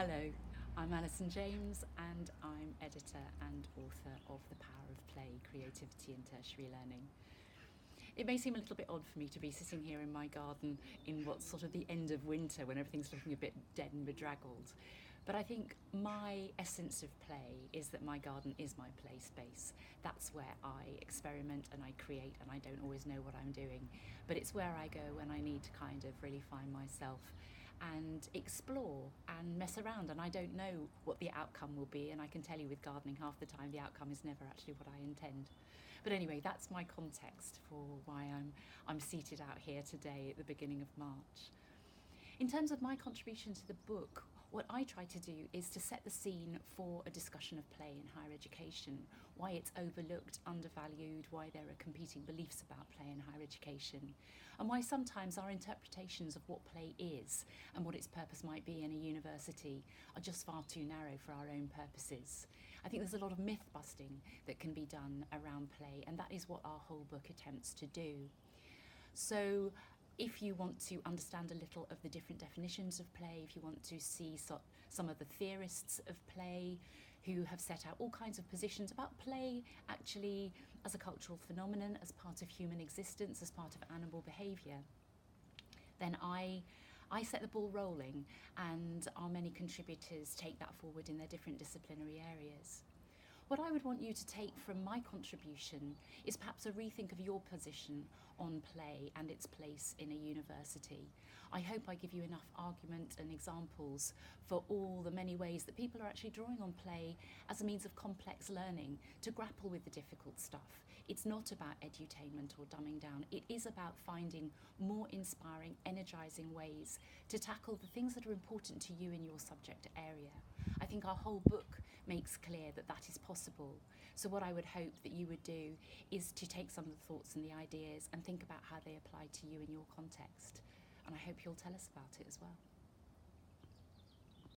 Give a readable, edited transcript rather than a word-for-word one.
Hello, I'm Alison James and I'm editor and author of The Power of Play, Creativity in Tertiary Learning. It may seem a little bit odd for me to be sitting here in my garden in what's sort of the end of winter when everything's looking a bit dead and bedraggled. But I think my essence of play is that my garden is my play space. That's where I experiment and I create, and I don't always know what I'm doing. But it's where I go when I need to kind of really find myself and explore and mess around. And I don't know what the outcome will be. And I can tell you with gardening, half the time the outcome is never actually what I intend. But anyway, that's my context for why I'm seated out here today at the beginning of March. In terms of my contribution to the book, what I try to do is to set the scene for a discussion of play in higher education, why it's overlooked, undervalued, why there are competing beliefs about play in higher education, and why sometimes our interpretations of what play is and what its purpose might be in a university are just far too narrow for our own purposes. I think there's a lot of myth busting that can be done around play, and that is what our whole book attempts to do. So if you want to understand a little of the different definitions of play, if you want to see some of the theorists of play who have set out all kinds of positions about play actually as a cultural phenomenon, as part of human existence, as part of animal behaviour, then I set the ball rolling, and our many contributors take that forward in their different disciplinary areas. What I would want you to take from my contribution is perhaps a rethink of your position on play and its place in a university. I hope I give you enough argument and examples for all the many ways that people are actually drawing on play as a means of complex learning to grapple with the difficult stuff. It's not about edutainment or dumbing down. It is about finding more inspiring, energising ways to tackle the things that are important to you in your subject area. I think our whole book makes clear that that is possible. So what I would hope that you would do is to take some of the thoughts and the ideas and think about how they apply to you in your context. And I hope you'll tell us about it as well.